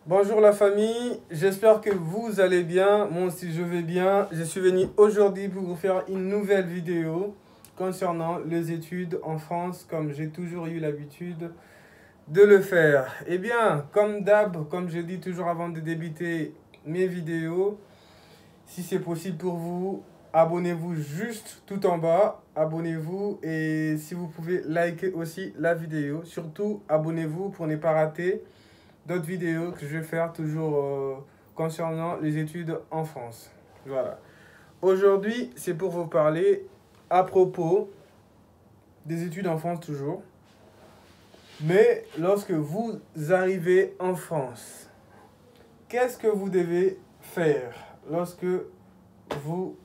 Bonjour la famille, j'espère que vous allez bien, moi aussi je vais bien. Je suis venu aujourd'hui pour vous faire une nouvelle vidéo concernant les études en France, comme j'ai toujours eu l'habitude de le faire. Eh bien, comme d'hab, comme je dis toujours avant de débuter mes vidéos, si c'est possible pour vous, abonnez-vous juste tout en bas, abonnez-vous et si vous pouvez liker aussi la vidéo. Surtout, abonnez-vous pour ne pas rater d'autres vidéos que je vais faire toujours concernant les études en France. Voilà. Aujourd'hui, c'est pour vous parler à propos des études en France toujours. Mais lorsque vous arrivez en France, qu'est-ce que vous devez faire lorsque vous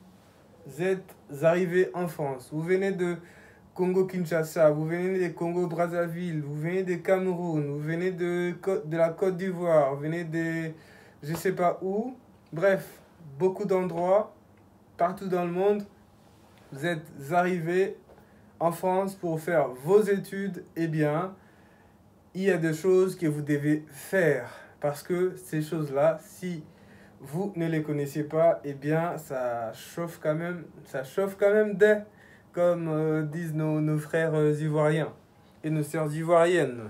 êtes arrivé en France? Vous venez de Congo-Kinshasa, vous venez de Congo-Brazzaville, vous venez de Cameroun, vous venez de la Côte d'Ivoire, vous venez de je sais pas où. Bref, beaucoup d'endroits, partout dans le monde, vous êtes arrivés en France pour faire vos études. Eh bien, il y a des choses que vous devez faire. Parce que ces choses-là, si vous ne les connaissez pas, eh bien, ça chauffe quand même des, comme disent nos frères ivoiriens et nos sœurs ivoiriennes.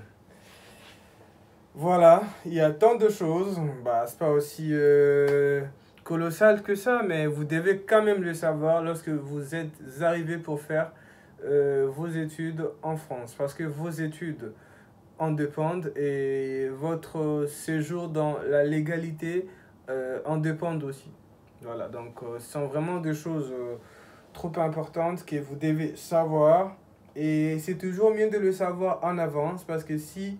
Voilà, il y a tant de choses, bah, c'est pas aussi colossal que ça, mais vous devez quand même le savoir lorsque vous êtes arrivé pour faire vos études en France, parce que vos études en dépendent et votre séjour dans la légalité en dépendent aussi. Voilà, donc ce sont vraiment des choses trop importantes que vous devez savoir et c'est toujours mieux de le savoir en avance parce que si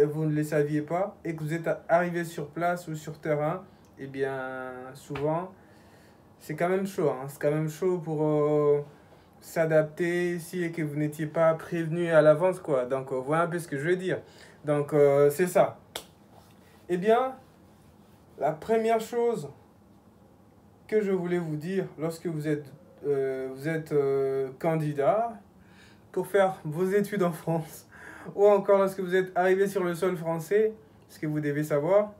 vous ne le saviez pas et que vous êtes arrivé sur place ou sur terrain, eh bien souvent c'est quand même chaud, hein. C'est quand même chaud pour s'adapter si et que vous n'étiez pas prévenu à l'avance, quoi. Donc, voilà un peu ce que je veux dire. Donc, c'est ça. Eh bien, la première chose que je voulais vous dire lorsque vous êtes candidat pour faire vos études en France ou encore lorsque vous êtes arrivé sur le sol français, ce que vous devez savoir,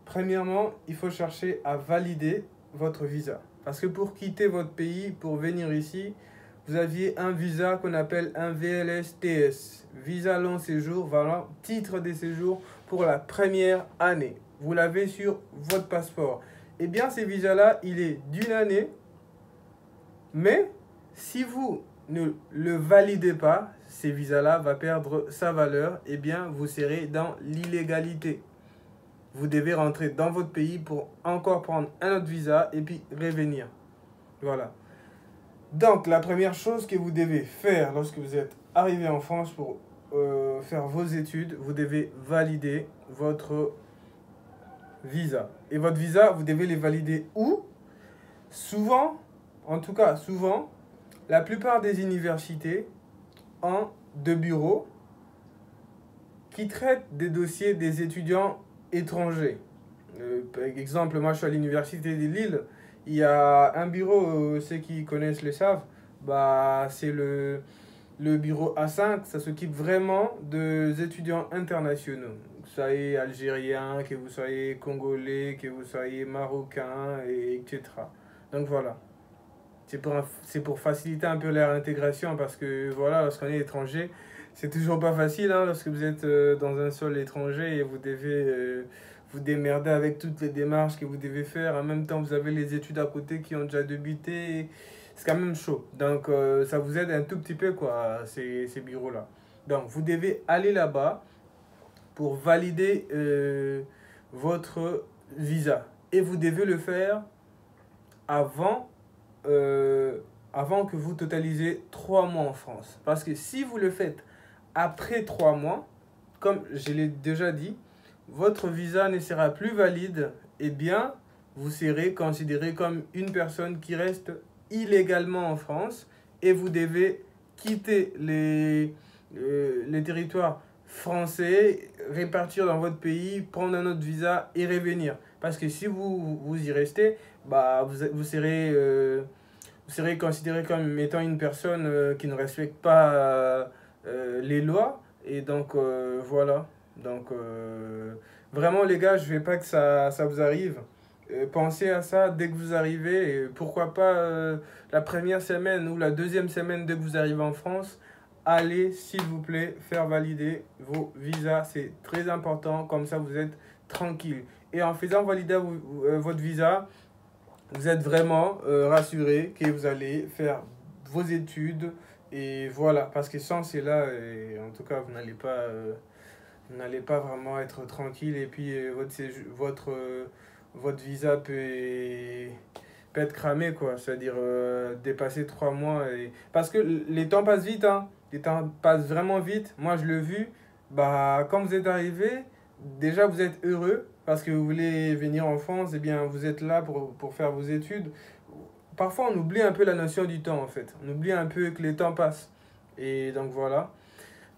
premièrement, il faut chercher à valider votre visa. Parce que pour quitter votre pays, pour venir ici, vous aviez un visa qu'on appelle un VLSTS, visa long séjour, voilà, titre de séjour pour la première année. Vous l'avez sur votre passeport. Eh bien, ce visa-là, il est d'une année, mais si vous ne le validez pas, ce visa-là va perdre sa valeur. Eh bien, vous serez dans l'illégalité. Vous devez rentrer dans votre pays pour encore prendre un autre visa et puis revenir. Voilà. Donc, la première chose que vous devez faire lorsque vous êtes arrivé en France pour faire vos études, vous devez valider votre visa. Et votre visa, vous devez les valider où? Souvent, en tout cas souvent, la plupart des universités ont deux bureaux qui traitent des dossiers des étudiants étrangers. Par exemple, moi je suis à l'université de Lille, il y a un bureau, ceux qui connaissent le savent, bah, c'est le bureau A5, ça s'occupe vraiment des étudiants internationaux. Que vous soyez algérien, que vous soyez congolais, que vous soyez marocain, etc. Donc voilà. C'est pour faciliter un peu leur intégration parce que voilà, lorsqu'on est étranger, c'est toujours pas facile hein, lorsque vous êtes dans un sol étranger et vous devez vous démerder avec toutes les démarches que vous devez faire. En même temps, vous avez les études à côté qui ont déjà débuté. C'est quand même chaud. Donc, ça vous aide un tout petit peu, quoi, ces bureaux-là. Donc, vous devez aller là-bas pour valider votre visa. Et vous devez le faire avant avant que vous totalisez 3 mois en France. Parce que si vous le faites après 3 mois, comme je l'ai déjà dit, votre visa ne sera plus valide et bien vous serez considéré comme une personne qui reste illégalement en France et vous devez quitter les territoires français, répartir dans votre pays, prendre un autre visa et revenir. Parce que si vous y restez, bah, vous serez considéré comme étant une personne qui ne respecte pas les lois. Et donc, voilà. Donc, vraiment, les gars, je ne veux pas que ça vous arrive. Pensez à ça dès que vous arrivez. Et pourquoi pas la première semaine ou la deuxième semaine dès que vous arrivez en France. Allez, s'il vous plaît, faire valider vos visas. C'est très important. Comme ça, vous êtes tranquille. Et en faisant valider votre visa, vous êtes vraiment rassuré que vous allez faire vos études. Et voilà, parce que sans cela, en tout cas, vous n'allez pas vraiment être tranquille. Et puis, votre visa peut être cramé, quoi. C'est-à-dire dépasser 3 mois. Parce que les temps passent vite, hein. Les temps passent vraiment vite. Moi, je l'ai vu. Bah, quand vous êtes arrivé, déjà, vous êtes heureux parce que vous voulez venir en France. Eh bien, vous êtes là pour faire vos études. Parfois, on oublie un peu la notion du temps, en fait. On oublie un peu que les temps passent. Et donc, voilà.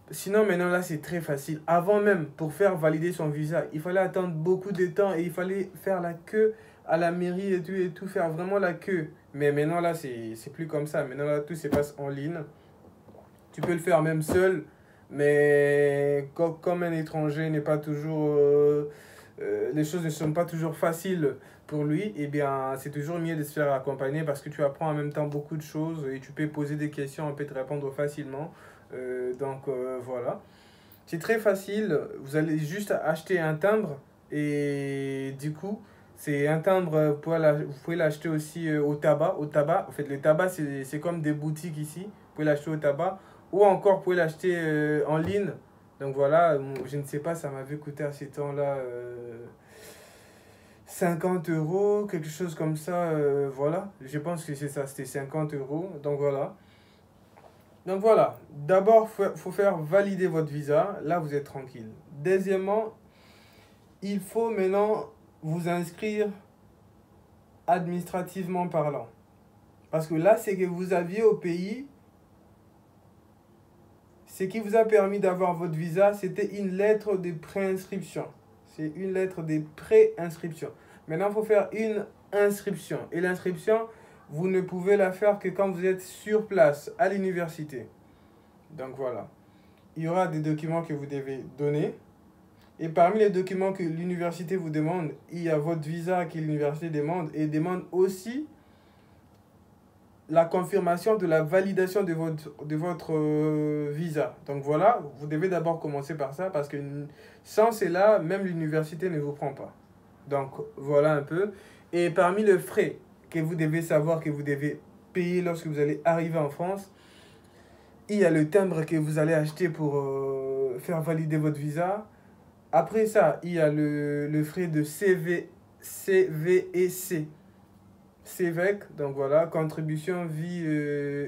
Sinon, maintenant, là, c'est très facile. Avant même, pour faire valider son visa, il fallait attendre beaucoup de temps et il fallait faire la queue à la mairie et tout, faire vraiment la queue. Mais maintenant, là, c'est plus comme ça. Maintenant, là, tout se passe en ligne. Tu peux le faire même seul, mais comme un étranger n'est pas toujours... les choses ne sont pas toujours faciles pour lui, eh bien, c'est toujours mieux de se faire accompagner parce que tu apprends en même temps beaucoup de choses et tu peux poser des questions, on peut te répondre facilement. Voilà. C'est très facile, vous allez juste acheter un timbre et du coup, c'est un timbre, vous pouvez l'acheter aussi au tabac. Au tabac, en fait, le tabac, c'est comme des boutiques ici. Vous pouvez l'acheter au tabac ou encore vous pouvez l'acheter en ligne. Donc voilà, je ne sais pas, ça m'avait coûté à ces temps-là 50 euros, quelque chose comme ça. Voilà, je pense que c'est ça, c'était 50 euros. Donc voilà, d'abord, faut faire valider votre visa. Là, vous êtes tranquille. Deuxièmement, il faut maintenant vous inscrire administrativement parlant. Parce que là, c'est que vous aviez au pays, ce qui vous a permis d'avoir votre visa, c'était une lettre de préinscription. C'est une lettre de préinscription. Maintenant, il faut faire une inscription. Et l'inscription, vous ne pouvez la faire que quand vous êtes sur place, à l'université. Donc voilà. Il y aura des documents que vous devez donner. Et parmi les documents que l'université vous demande, il y a votre visa que l'université demande et demande aussi la confirmation de la validation de votre visa. Donc voilà, vous devez d'abord commencer par ça parce que sans cela, même l'université ne vous prend pas. Donc voilà un peu. Et parmi les frais que vous devez savoir que vous devez payer lorsque vous allez arriver en France, il y a le timbre que vous allez acheter pour faire valider votre visa. Après ça, il y a le frais de CVEC. CVEC, donc voilà, contribution vie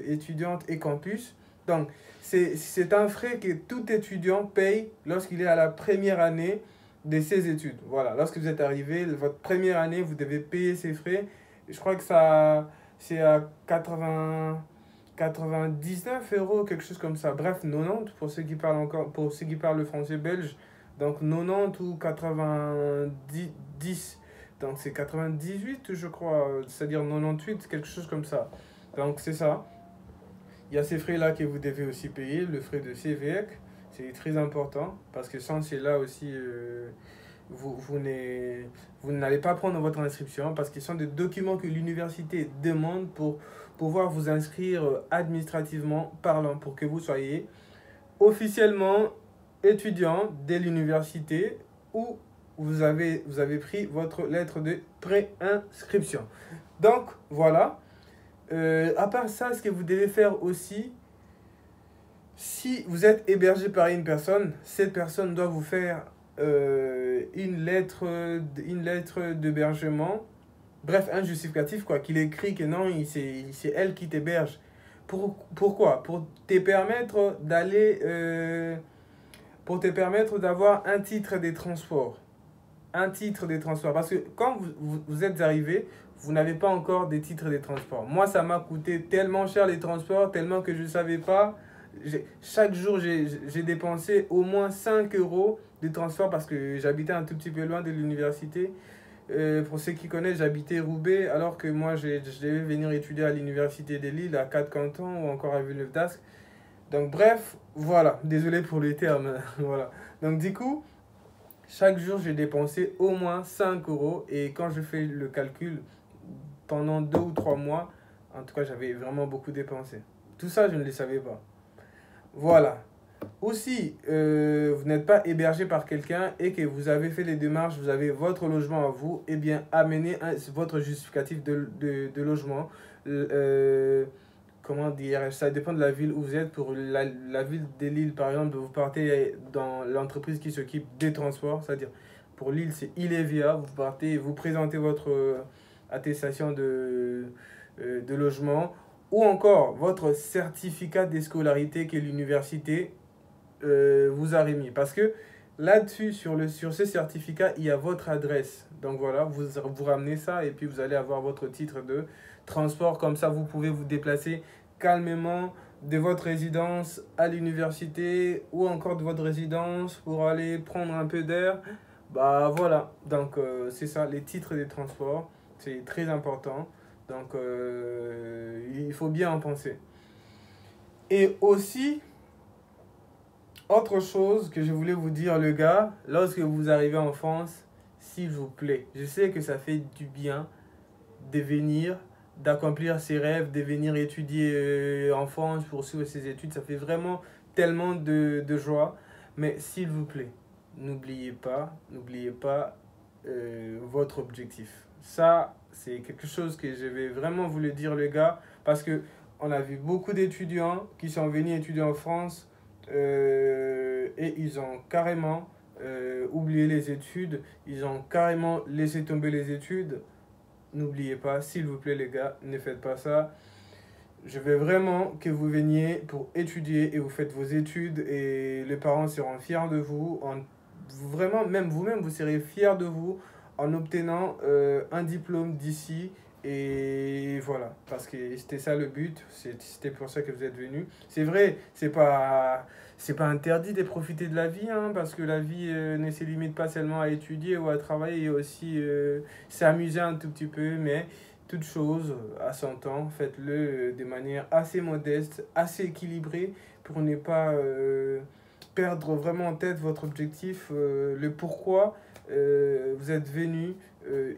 étudiante et campus. Donc, c'est un frais que tout étudiant paye lorsqu'il est à la première année de ses études. Voilà, lorsque vous êtes arrivé, votre première année, vous devez payer ces frais. Je crois que c'est à 99 euros, quelque chose comme ça. Bref, 90 pour ceux qui parlent pour ceux qui parlent le français belge. Donc 90 ou 90. Donc c'est 98, je crois, c'est-à-dire 98, quelque chose comme ça. Donc c'est ça. Il y a ces frais-là que vous devez aussi payer, le frais de CVEC. C'est très important parce que sans cela aussi, vous n'allez pas prendre votre inscription parce qu'ils sont des documents que l'université demande pour pouvoir vous inscrire administrativement parlant pour que vous soyez officiellement étudiant de l'université où vous avez pris votre lettre de préinscription. Donc voilà. À part ça, ce que vous devez faire aussi, si vous êtes hébergé par une personne, cette personne doit vous faire une lettre d'hébergement. Bref, un justificatif, quoi, qu'il écrit que non, c'est elle qui t'héberge. Pourquoi? Pour te permettre d'avoir un titre de transport. Un titre de transport. Parce que quand vous êtes arrivé, vous n'avez pas encore de titre de transport. Moi, ça m'a coûté tellement cher les transports, tellement que je ne savais pas. Chaque jour, j'ai dépensé au moins 5 euros de transport parce que j'habitais un tout petit peu loin de l'université. Pour ceux qui connaissent, j'habitais Roubaix, alors que moi, je devais venir étudier à l'université de Lille, à 4 cantons ou encore à Villeneuve-d'Ascq. Donc bref, voilà, désolé pour les termes. Voilà. Donc du coup, Chaque jour, j'ai dépensé au moins 5 euros. Et quand je fais le calcul, pendant 2 ou 3 mois, en tout cas, j'avais vraiment beaucoup dépensé. Tout ça, je ne le savais pas. Voilà. Aussi, vous n'êtes pas hébergé par quelqu'un et que vous avez fait les démarches, vous avez votre logement à vous, eh bien, amenez votre justificatif de logement. Euh, Comment dire, ça dépend de la ville où vous êtes. Pour la ville de Lille, par exemple, vous partez dans l'entreprise qui s'occupe des transports, c'est-à-dire pour Lille, c'est Ilevia. Vous partez, vous présentez votre attestation de logement ou encore votre certificat de scolarité que l'université vous a remis. Parce que là-dessus, sur ce certificat, il y a votre adresse. Donc voilà, vous ramenez ça et puis vous allez avoir votre titre de transport. Comme ça, vous pouvez vous déplacer calmement de votre résidence à l'université ou encore de votre résidence pour aller prendre un peu d'air. Bah voilà, donc c'est ça, les titres des transports, c'est très important. Donc il faut bien en penser. Et aussi, autre chose que je voulais vous dire, les gars, lorsque vous arrivez en France, s'il vous plaît, je sais que ça fait du bien de venir, d'accomplir ses rêves, de venir étudier en France, poursuivre ses études, ça fait vraiment tellement de joie. Mais s'il vous plaît, n'oubliez pas votre objectif. Ça, c'est quelque chose que je vais vraiment vous le dire, les gars, parce que on a vu beaucoup d'étudiants qui sont venus étudier en France et ils ont carrément oublié les études, ils ont carrément laissé tomber les études. N'oubliez pas, s'il vous plaît les gars, ne faites pas ça. Je veux vraiment que vous veniez pour étudier et vous faites vos études et les parents seront fiers de vous. Vraiment, même vous-même, vous serez fiers de vous en obtenant un diplôme d'ici. Et voilà, parce que c'était ça le but, c'était pour ça que vous êtes venus. C'est vrai, c'est pas interdit de profiter de la vie, hein, parce que la vie ne se limite pas seulement à étudier ou à travailler, et aussi s'amuser un tout petit peu, mais toute chose à son temps, faites-le de manière assez modeste, assez équilibrée, pour ne pas perdre vraiment en tête votre objectif, le pourquoi vous êtes venu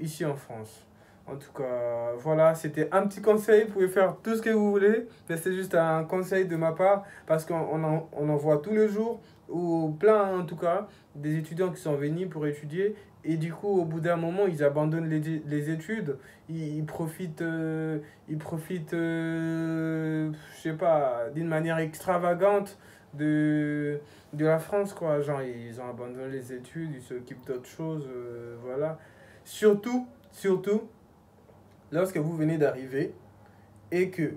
ici en France. En tout cas, voilà, c'était un petit conseil. Vous pouvez faire tout ce que vous voulez, mais c'est juste un conseil de ma part parce on en voit tous les jours, ou plein en tout cas, des étudiants qui sont venus pour étudier et du coup, au bout d'un moment, ils abandonnent les études, ils profitent je sais pas, d'une manière extravagante de la France, quoi. Genre, ils ont abandonné les études, ils s'occupent d'autres choses, voilà. Surtout, lorsque vous venez d'arriver et que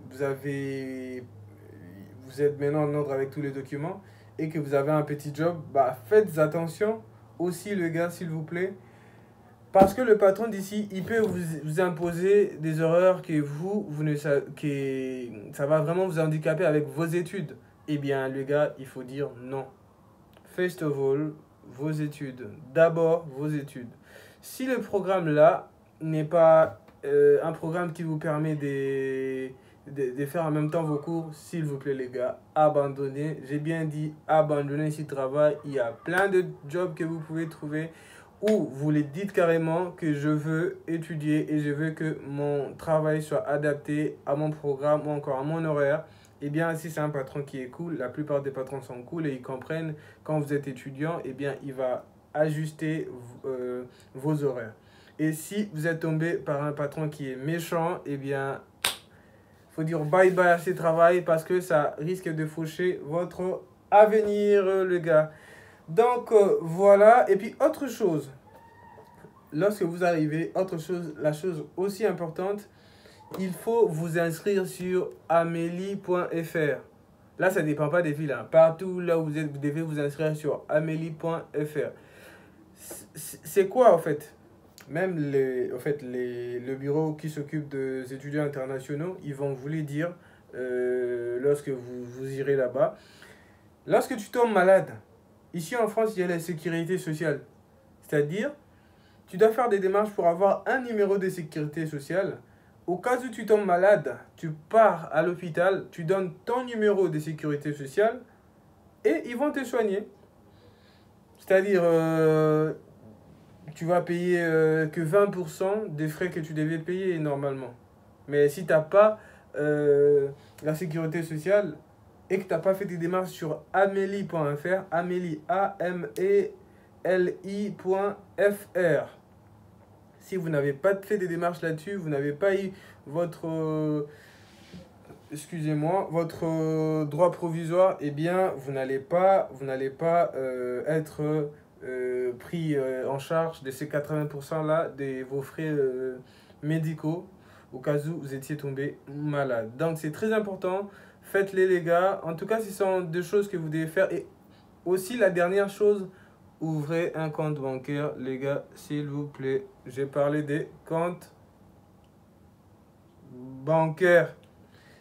vous êtes maintenant en ordre avec tous les documents et que vous avez un petit job, bah faites attention aussi le gars s'il vous plaît. Parce que le patron d'ici, il peut vous imposer des horaires que vous ne que ça va vraiment vous handicaper avec vos études. Eh bien, le gars, il faut dire non. First of all, vos études. D'abord, vos études. Si le programme là n'est pas un programme qui vous permet de faire en même temps vos cours, s'il vous plaît les gars, abandonnez. J'ai bien dit abandonnez ce travail. Il y a plein de jobs que vous pouvez trouver où vous les dites carrément que je veux étudier et je veux que mon travail soit adapté à mon programme ou encore à mon horaire. Eh bien, si c'est un patron qui est cool, la plupart des patrons sont cool et ils comprennent quand vous êtes étudiant, eh bien, il va ajuster vos horaires. Et si vous êtes tombé par un patron qui est méchant, eh bien, faut dire bye bye à ce travail parce que ça risque de faucher votre avenir, le gars. Donc, voilà. Et puis, autre chose, lorsque vous arrivez, la chose aussi importante, il faut vous inscrire sur amélie.fr. Là, ça ne dépend pas des villes, hein. Partout là où vous êtes, vous devez vous inscrire sur amélie.fr. C'est quoi, en fait? Même le bureau qui s'occupe des étudiants internationaux, ils vont vous les dire lorsque vous irez là-bas. Lorsque tu tombes malade, ici en France, il y a la sécurité sociale. C'est-à-dire, tu dois faire des démarches pour avoir un numéro de sécurité sociale. Au cas où tu tombes malade, tu pars à l'hôpital, tu donnes ton numéro de sécurité sociale et ils vont te soigner. C'est-à-dire, tu vas payer que 20% des frais que tu devais payer normalement. Mais si tu n'as pas la sécurité sociale et que tu n'as pas fait tes démarches sur amélie.fr, Amélie, A-M-E-L-I.fr. Si vous n'avez pas fait des démarches là-dessus, vous n'avez pas eu votre, excusez-moi, votre droit provisoire, eh bien, vous n'allez pas être pris en charge de ces 80% là de vos frais médicaux au cas où vous étiez tombé malade. Donc, c'est très important. Faites-les, les gars. En tout cas, ce sont deux choses que vous devez faire. Et aussi, la dernière chose, ouvrez un compte bancaire, les gars, s'il vous plaît. J'ai parlé des comptes bancaires.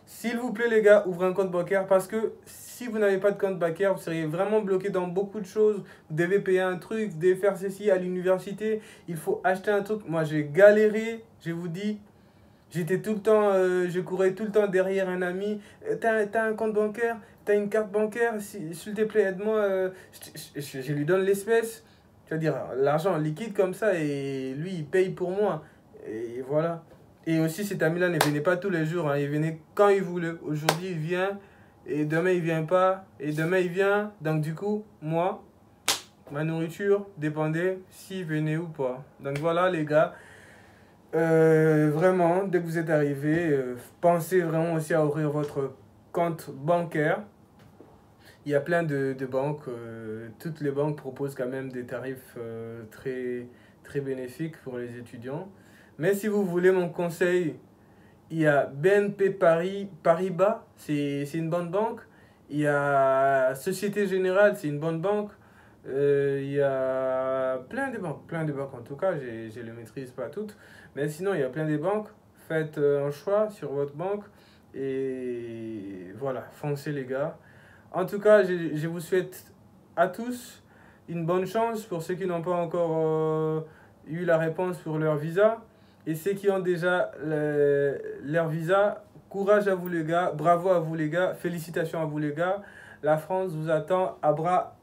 S'il vous plaît, les gars, ouvrez un compte bancaire parce que si vous n'avez pas de compte bancaire, vous seriez vraiment bloqué dans beaucoup de choses. Vous devez payer un truc, vous devez faire ceci à l'université. Il faut acheter un truc. Moi, j'ai galéré, je vous dis. J'étais tout le temps, je courais tout le temps derrière un ami. T'as un compte bancaire? T'as une carte bancaire? S'il te plaît, aide-moi. Je lui donne l'espèce. C'est-à-dire l'argent liquide comme ça et lui, il paye pour moi. Et voilà. Et aussi, cet ami-là ne venait pas tous les jours. Hein. Il venait quand il voulait. Aujourd'hui, il vient. Et demain, il vient pas. Et demain, il vient. Donc, du coup, moi, ma nourriture dépendait s'il venait ou pas. Donc, voilà, les gars. Vraiment, dès que vous êtes arrivé, pensez vraiment aussi à ouvrir votre compte bancaire. Il y a plein de banques. Toutes les banques proposent quand même des tarifs très bénéfiques pour les étudiants. Mais si vous voulez mon conseil, il y a BNP Paribas, c'est une bonne banque. Il y a Société Générale, c'est une bonne banque. Il y a plein de banques en tout cas, je ne les maîtrise pas toutes. Mais sinon, il y a plein de banques. Faites un choix sur votre banque et voilà, foncez les gars. En tout cas, je vous souhaite à tous une bonne chance pour ceux qui n'ont pas encore eu la réponse pour leur visa. Et ceux qui ont déjà leur visa, courage à vous les gars, bravo à vous les gars, félicitations à vous les gars. La France vous attend à bras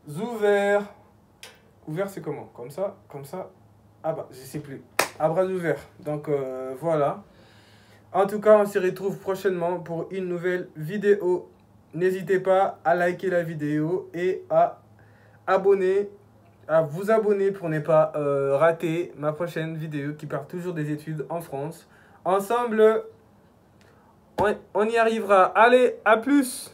ouverts. Ouvert c'est comment? Comme ça? Ah bah, je sais plus. À bras ouverts. Donc voilà. En tout cas, on se retrouve prochainement pour une nouvelle vidéo. N'hésitez pas à liker la vidéo et à vous abonner pour ne pas rater ma prochaine vidéo qui parle toujours des études en France. Ensemble, on y arrivera. Allez, à plus!